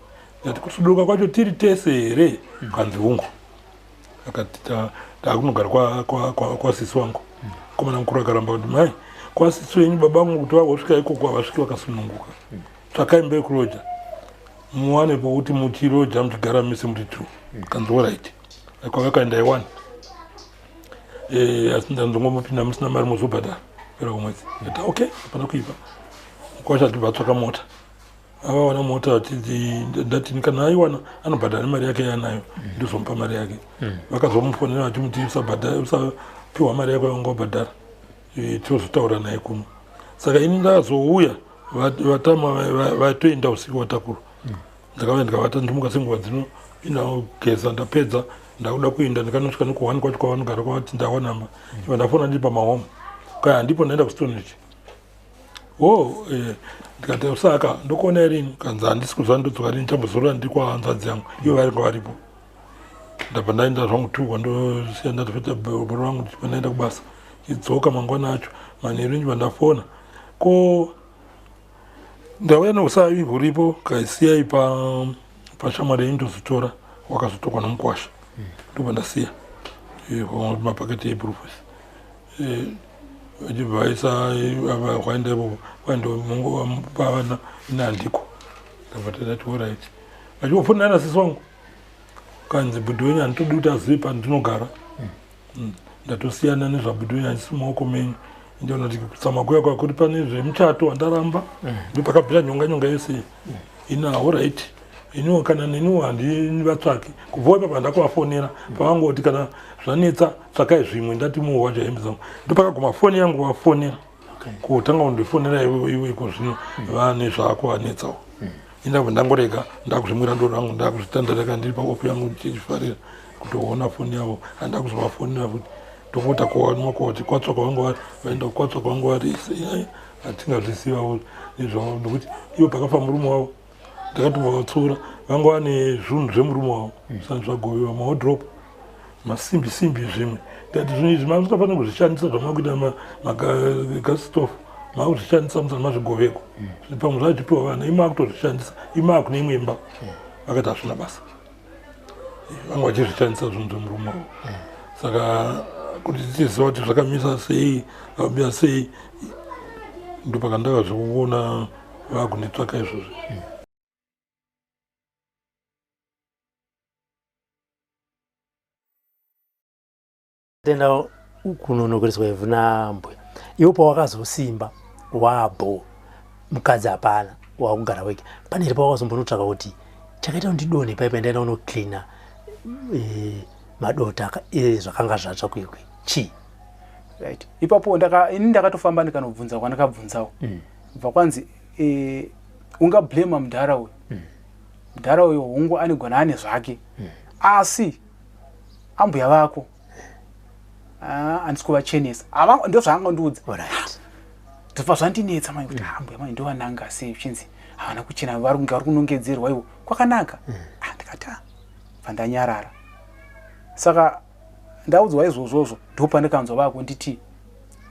ati kusuduruka kwacho tiri tese here kanzi hungu akati takunogara kwasisi wangu komana mukuru akaramba kuti mai kwasisi wenyu baba vangu kuti vagosvika ikoko havasviki vakasununguka tsvakai mbekuroja muwane pokuti muchiroja muchigara mise muri two kanzi oraiti kwavakaenda i1 asi ndanzongomupinda musina mari muzobhadhara pera kumwedzi ati okay hapana kuipa mukwasha tibva tsvaka mota avawana mota ndatini kana aiwana anobhadhara mari yake yanayo ndizomupa mari yake vakazomufonera vachimuti usapiwa mari yako yanga wabhadhara tozotaura naye kuno saka ini ndazouya vatama vatoenda usiku vatakuru ndakauya ndikavata ndimuka senguva dzino inageza ndapedza ndakuda kuenda ndikanosvika nekuhani kwacho kwavanogara kwavati ndawanamba iva ndafona ndiri pamahome kaya handipo ndaenda kustonich ndikati saka ndokuona irini kanzi handisi kuzva ndodzoka rini chambozorora ndiri kwahanzvadzi yangu ivo varinga varipo ndabva ndaenda zvangu tukwa ndosiya ndatofeta bhoro rangu ndichibva ndaenda kubasa idzoka mangwana acho manheru njibva ndafona ko ndauya neusavi huripo kaisiyai pashamwari indozotora wakazotokwa nomukwasha ndobva ndasiya mapaketi ebrufes vachibva vaisa vaenda ivovo vaindopavana inandiko ndabva tadati orit vachivofonera nasisi wangu kanzi budhi wenyu handitodi kuti azive pandinogara ndatosiyana nezvabudhi wenyu handisi mumaoko menyu ndiona kuti kutsamakuya kwakuri pane zvemuchato wandaramba ndopakabvira nyonga yose ina orit iniwo kana neniwo handini vatsvaki kubva ipapo handakuvafonera pavangoti kana zvanetsa tsvakai zvimwe ndati muhwa zvahembe dzangu ndopakaguma foni yangu vafonera kutanga kundifonera ivo iko zvino vane zvako vanetsawo indabva ndangorega ndakuzvimwira ndoro rangu ndakuzvitandarika ndiri paopi yangu ndichifarira kutoona foni yavo handakuzovafonera futi tongota kowamakoti kwatsvaka vangu vari vaenda kwatsvaka vangu vari hatingazvisivawo nezvavo nokuti ivo pakafa murume wavo ndakatovatsura vanga vane zvinhu zvemurume wavo zvisani zvagoviwa mahodhropu masimbi zvimwe ndati zvinhu izvi mamusafanira kuzvishandisa zvamakuita magasitofu makuzvishandisa musana mazvigoveko pamwe zvachipiwa vana imakutozvishandisa imakune imwe imba vakati hazvina basa vanga vachizvishandisa zvinhu zvemurume wavo saka kuti tichiziva kuti zvakamisa sei vabia sei ndopakandaka zvekuona vakunditsvaka izvozvo tenda kunonokereswa ivhu nambwe iwo pawakazosimba wabho mukadzi hapana wakugara weke pane iri pawakazombonotsvaka kuti chakaita ndidone paipa ndaenda unoklina madota zvakanga zvatsva kwekwe chii right ipapo ini ndakatofamba ndikanobvunza kwandakabvunzawo bva kwanzi ungablema mudhara uyu mudhara uyo hongu anigona ane zvake asi ambuya vako handisi kuvachenesa ndo zvaangondiudza ndobva zvandinetsa mai kuti ambuya mai ndovananga sei uchinzi havana kuchena vari kunongedzerwa iwo kwakanaka ndikati pandanyarara saka ndaudzwa izvozvozvo ndopandikanzwa vako nditi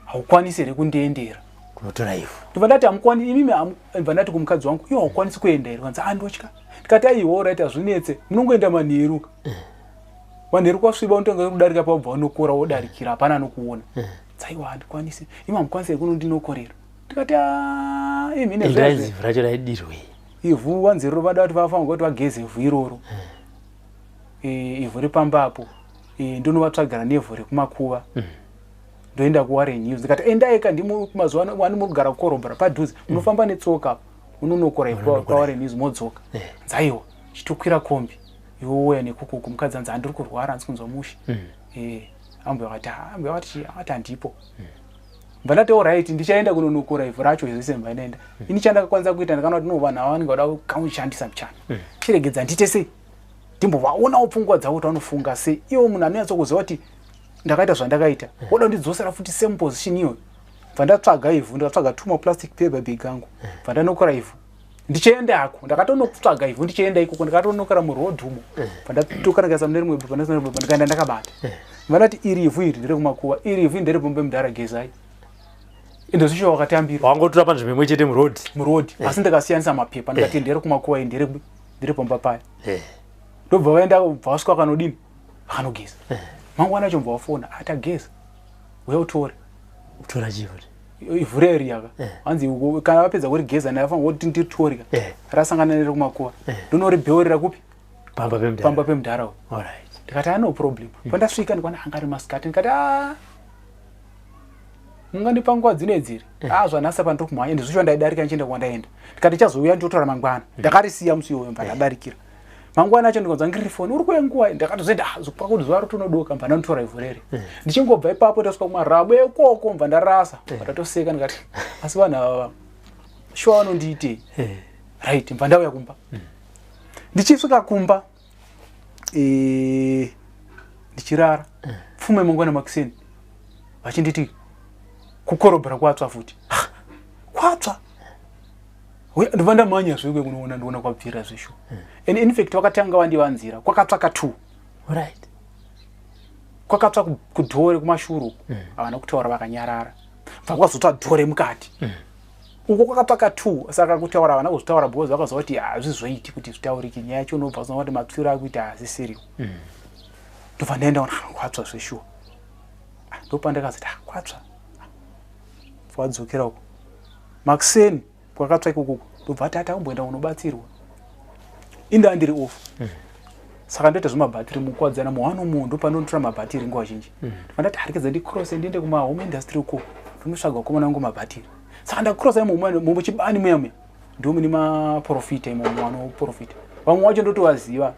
haukwanisi here kundiendera kunotora ivhu ndibva ndati hamukwanisi imimi ndibva ndati kumukadzi wangu iwo haukwanisi kuenda here kanzi andotya ndikati aiwo right hazvinetse munongoenda manheru manheru kwasviba unotonga kudarika pabva unokora wodarikira hapana anokuona dzaiwa handikwanisi imi hamukwanisi here kunondinokorera ndikati imhine ivhu racho raidirwei ivhu wanzerero vada kuti vafanirwa kuti vageze ivhu iroro ivhu ripambapo ndonovatsvagara nevhu rekumakuva ndoenda kuWarren News ndikati endaika ndimazuva wani murikugara kukorobhara padhuze munofamba netsoka unonokora ivhu kwaWarren News modzoka dzaiwa chitokwira kombi iwoya nekukuku mukadzi anzi handiri kurwara handisi kunzwa mushi ambuya vakati handipo mba ndati alright ndichaenda kunonokora ivhu racho zvese mba ndaenda ini chandakakwanisa kuita ndakana kuti vanhu ava vanenge vada kamushandisa muchana chiregedza ndite sei ndimbovaonawo pfungwa dzavo kuti vanofunga sei iwo munhu anonyatsokuziva kuti ndakaita zvandakaita woda kundidzosera futi same position iyoyo bva ndatsvaga ivhu ndakatsvaga 2 maplastic paper bag angu bva ndanokora ivhu ndichiendako ndakatonotsvaga ivhu ndichienda ikoko ndakatonokora muroad umo bva ndatokanakaisa mune rimwe baba ndikaenda ndakabata bva ndati iri ivhu iri ndere kumakuva iri ivhu ndere pombe mudhara gezai ende zvisho wakatambira wangotora panzvimbo imwe chete muroad asi ndakasiyanisa mapepa ndikati ndere kumakuva ndere pomba paya ndobva vaenda bva vasvika kanodini vakanogeza mangwana acho mbavafona atageza uya utore utora chivhu ivhu reriyaka hanzi kana vapedza kurigeza nafanirwa kuti nditorika rasangana nerekumakuva ndonoribeurira kupi pamba pemudhara ndikati no problem pandasvika ndikwana angari masikati ndikati mungandipa nguva dzine dziri zvanhasi apa ndokumhanya ndizvicho ndaidarika ndichienda kwandaenda ndikati chazouya ndotora mangwana ndakarisiya musi iwoyo mba ndadarikira mangwana acho ndikanzwa ngiri foni uri kuenguva ndakatozoenda pakuti zuva rotonodoka mba ndanotora ivhu rere ndichingobva ipapo tasvika kumarabo ekoko mba ndarasa ndatoseka ndikati asi vanhu ava shuwa vanondiitei right mba ndauya kumba ndichisvika kumba ndichirara pfume mangwana makuseni vachinditi kukorobhera kwatsva futi kwatsva ndibva ndamhanya zvekwe kunoona ndiona kwabvira zvisho and in fact vakatanga vandivanzira kwakatsvaka 2 right kwakatsva kudhore kumashuru havana kutaura vakanyarara bva kwazotsva dhore mukati uko kwakatsvaka 2 saka kutaura havana kuzvitaura because vakaziva kuti hazvizoiti kuti zvitaurike nyaya yacho unobva zvinova kuti matsviro akuita hazisiriwo ndobva ndaenda ona kwatsva zvishuwa ndopandakaziti kwatsva wadzokera uko makuseni kwakatsva ikoko ndobva tata umboenda unobatsirwa inda ndiri off saka ndoita zvemabhatiri mukwadzana muwanomo ndopanotora mabhatiri nguva zhinji ndandati harikidza ndicrosse ndiende kumahome industry uko ndonosvaga kuona ngo mabhatiri saka ndacrossa imo muchibani muya ndo mune maprofita imo wanoprofita vamwe wacho ndotovaziva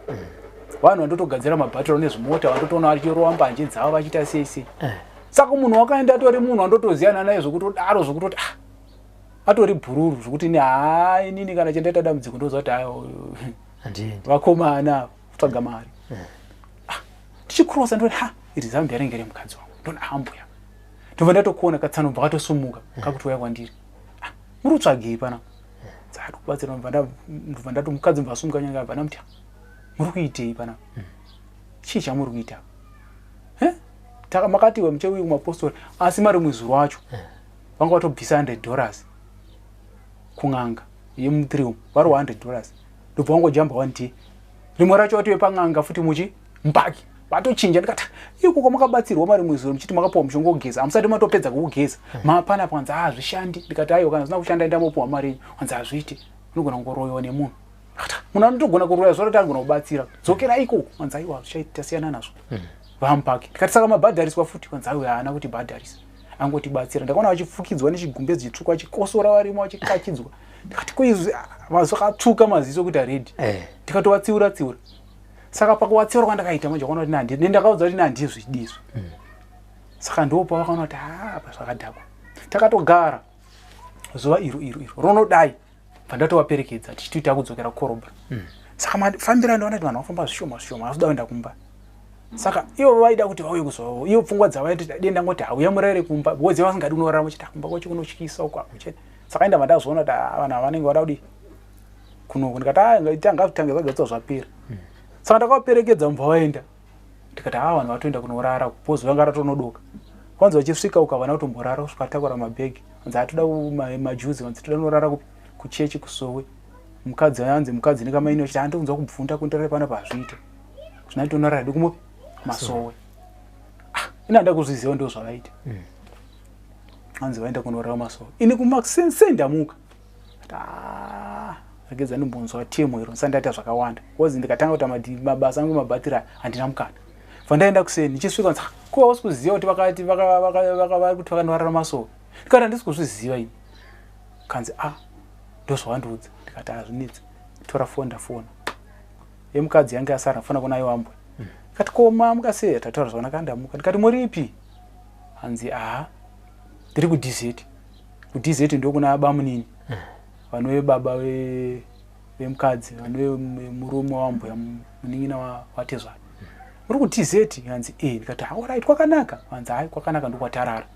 vanhu vandotogadzira mabhatiri nezvimota vandotoona vachirowa mbanje dzavo vachiita sei saka munhu wakaenda atori munhu andotoziyana naye zvokutodaro zvokutoti atori bhururu zvokuti inini kana chendaita dambudziko ndoziva kuti vakomana kutsvaga mari tichikrosa ndoti iri zambia ringe remukadzi wangu ndona ambuya ndobva ndatokuona katsanobva katosumuka kakuti waya kwandiri muri kutsvagei pana dzatokubatsira ndobva ndati mukadzi mbva asumuka nyanga bva ndamuti muri kuitei pana chii chamuri kuita makatiwa mucheuyi kumapostori asi mari mwedzi wacho vanga vatobvisa $100 kun'anga yemutrium vari $100 ndobva vangojamba 1 day rimwe racho vatiwe pan'anga futi muchi mbaki vatochinja ndikati ikoko makabatsirwa mari mwedzi muchiti makapuwa mushonga wokugeza hamusati matopedza kuugeza mapana panzi hazvishandi ndikati aiwa kana zvisina kushanda endamopuwa mari yenyu wanzi hazviiti unogona kungoroyiwa nemunhu munhu anotogona kuroya zvaro kuti agona kubatsira dzokera ikoko wanzi aiwa hazvichaita siyana nazvo vampaki ndikati saka mabhadhariswa futi wanzi aiwa haana kuti bhadharisa angotibatsira ndakaona vachifukidzwa nechigumbe dzitsvuku vachikosora varimo vachikachidzwa ndikati kuizvi zvakatsvuka maziso kuti aredi ndikatovatsiura tsiura saka pakuvatsiura kwandakaita manje vakaona kuti nendakaudza kuti nandizvidizvi saka ndopa vakaona kuti apa zvakadhakwa takatogara zuva iro ronodai bva ndatovaperekedza tichitoita kudzokera kukorobha saka mafambira ndaona kuti vanhu vafamba zvishoma asi daenda kumba saka ivo vaida kuti vauye kuzovawo iyo pfungwa dzavaiti denda ngoti hauya murere kumba because vasingadi kunorarama chiti kumba kwacho kunotyisa ukwako chete saka inda vandazoona kuti vanhu ava vanenge vada kudi kunoku ndikati ngavitange zvagadzwa zvapera saka ndakaperekedza mubva vaenda ndikati vanhu vatoenda kunorara because vanga ratonodoka kwanzi vachisvika ukavana kutomborara kusvika takura mabhegi anzi atoda majuzi anzi toda kunorara kuchechi kusowe mukadzi anzi mukadzi nekamaini vachiti handikunzwa kubvunda kundirare pana pazviita zvinaiti unorara dikumo masowe ina nda kuzviziva ndo zvavaita anzi vaenda kunorara masowe ini kumasense ndamuka regedza ndimbonzwa temo iro ndisandaita zvakawanda because ndikatanga kuti mabasa angu mabhatiri handina mukana vandaenda kuseni ndichisvika nzi kuva usi kuziva kuti vakati kuti vakanorara masowe ndikati handisi kuzviziva ini kanzi ndozvavandiudza ndikati hazvinetsi tora foni ndafona yemukadzi yange asara fana kuna iwambwe kati koma mukasei tataura zvakanaka ndamuka ndikati muripi hanzi ndiri kudz ndokuna abamunini vanove baba vemukadzi vanove murume wambwe munin'ina watezvani muri kudz hanzi ndikati alright kwakanaka hanzi hai kwakanaka ndokwatarara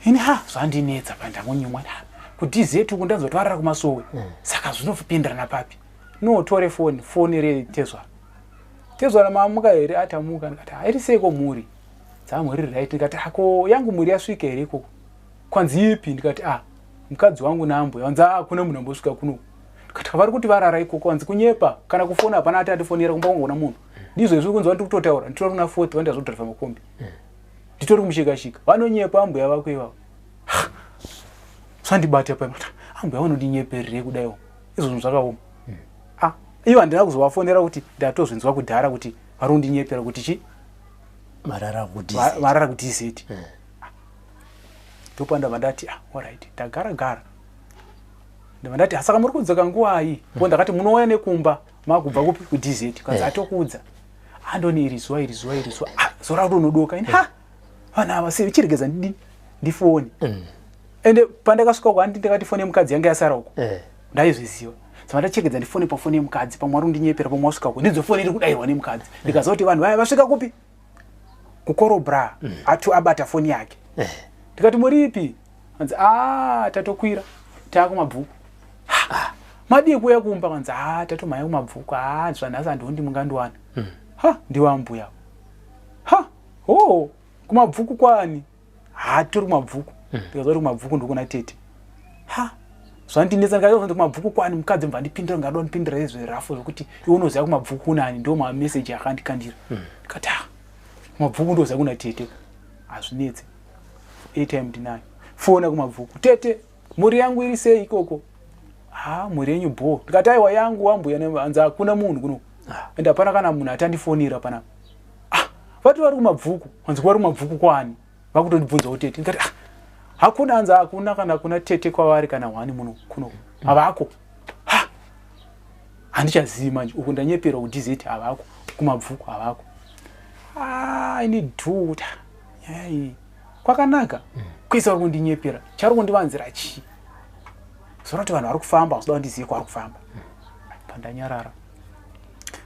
ini zvandinetsa pandangonyumwa kudz kundanzwa kuti varara kumasowe saka zvinopindirana papi notore foni retezvana mamuka here atamuka ndikati hairi seiko muri dzamuri right ndikati ako yangu muri yasvika here ikoko kwanzi ipi ndikati mukadzi wangu naambwe wanzi kuna munhu ambosvika kuno ndikati vari kuti varara ikoko wanzi kunyepa kana kufona hapana ati atifonera kumba kwangona munhu ndizvo izvi kunzwa ndikutotaura nditori kuna 40 wandazodhariva makombi nditori kumushikashika vanonyepa ambuya vako ivavo zvandibata paimata ambuya vanondinyeperere kudaiwo izvozvo zvakaoma ivo handina kuzovafonera kuti ndatozvinzwa kudhara kuti vari kundinyepera kuti chi marara kudz ndopa ndabva ndati alright ndagara ndabva ndati saka muri kudzoka nguwai po ndakati munouya nekumba makubva kupi kudz kanzi atokudza andoni iri zuva zora kuti unodoka ini vanhu ava sei vichiregedza ndifoni ende pandakasvika kwandi ndakati foni yemukadzi yange yasara uko ndaizviziva saka ndachegedza ndifone pafoni yemukadzi pamwe ari kundinyepera pamwe wasvika uko ndidzofoni iri kudayirwa nemukadzi ndikaziva kuti vanhu vaya vasvika kupi kukorobra abata foni yake ndikati muripi anzi tatokwira taakumabvuku madii kuuya kumba kanzi tatomhanya kumabvuku zvanhasi handiundi mungandiwana ndiwambuya kumabvuku kwani tori kumabvuku ndikaziva kuti kumabvuku ndokuna tete zvandinetsa ndikaziva kuti kumabvuku kwani mukadzi mva ndipindira ngada ndipindira izvirafu zvokuti iwe unoziva kumabvuku kunani ndo mameseji akandikandira ndikati kumabvuku ndoziva kuna tete hazvinetse airtime ndinayo fona kumabvuku tete mhuri yangu iri sei ikoko mhuri yenyu bo ndikati aiwa yangu wambuya hanzi hakuna munhu kuno ende hapana kana munhu atandifonera pana vati vari kumabvuku hanzi vari kumabvuku kwani vakutondibvunzawo tete ndikati hakuna hanzi hakuna kana kuna tete kwavari kana wani muno kuno havako handichazivi manje uku ndanyepera kudz havako kumabvuku havako ini dhuta kwakanaka kuisa vari kundinyepera chari kundivanzira chii zora kuti vanhu vari kufamba vazoda ndizive kwavari kufamba pandanyarara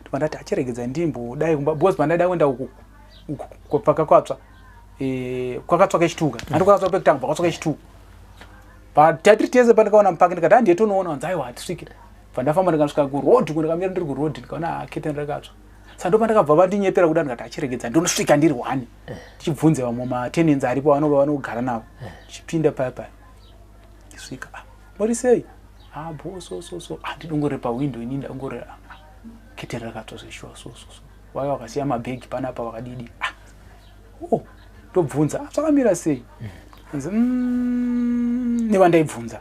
ndipandati achiregedza ndimbodai kumba because pandaida kuenda uku pakakwatsva kwakatsva kechituka handi kwakatsva pekutanga kwakatsva kechituka tatiri tese pandakaona mupaki ndikati handiye tonoona wanzi aiwa hatisvike pandafamba ndikasvika kurodhi kundikamira ndiri kurodhi ndikaona kete ndirikadzva saka ndopandakabva vandinyepera kuda ndikati achiregedza ndonosvika ndiri wani tichibvunze vamwe matenenzi aripo vanova vanogara navo tichipinda paya ndisvika muri sei bosososo handidongore pawindo ini ndangore kete ndirikadzva zveshuwa sososo vaya vakasiya mabhegi panapa vakadidi ndobvunza zvakamira sei anzi nevandaibvunza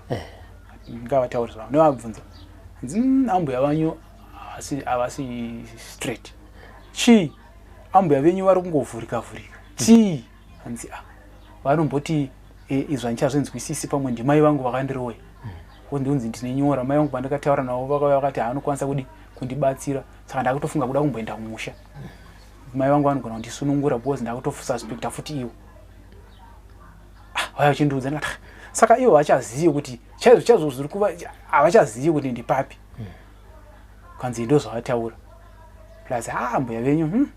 ngavataurira nevabvunza anzi ambuya vanyu havasi straight chii ambuya venyu vari kungovhurika chii anzi vanomboti izva ndichazvinzwisisi pamwe ndimai vangu vakandiroya ndinzi ndinenyora mai vangu pandakataura navo vakauya vakati haanokwanisa kundibatsira saka ndakutofunga kuda kumboenda kumusha mai vangu vanogona kundisunungura because ndakutosuspecta futi iwo vaya vachindiudza ndikati saka ivo vachazivi kuti chaizvo zviri kuva havachazivi kuti ndipapi kanzi ndozvavataura plus mbuya venyu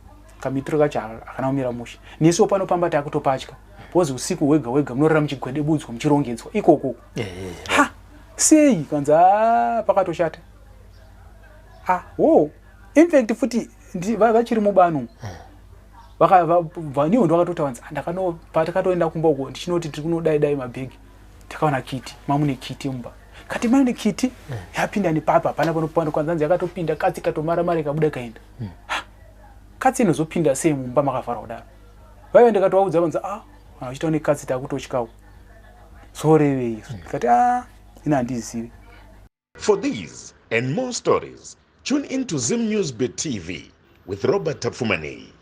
kamitiro kacho akana kumira mushe nesuwo panopamba takutopatya bhozi usiku wega wega munorara muchigwedebudzwa muchirongedzwa ikoko sei kanzi pakatoshata infact futi vachiri mubanu vaniwo ndakatotavanza patakatoenda kumba uko ndichinoti tiri kunodai mabhegi takaona kiti mamune kiti mumba kati maine kiti yapinda nepapa pana panokwanzanzi yakatopinda katsi katomara ikabuda kaenda katsi inozopinda sei mumba makavhara kudaro vaiva ndikatovaudza vanzi vachitawo nekatsi takutotyawo sorevei kati ina handizivi. For these and more stories, tune into Zim News Bit TV with Robert Tafumani.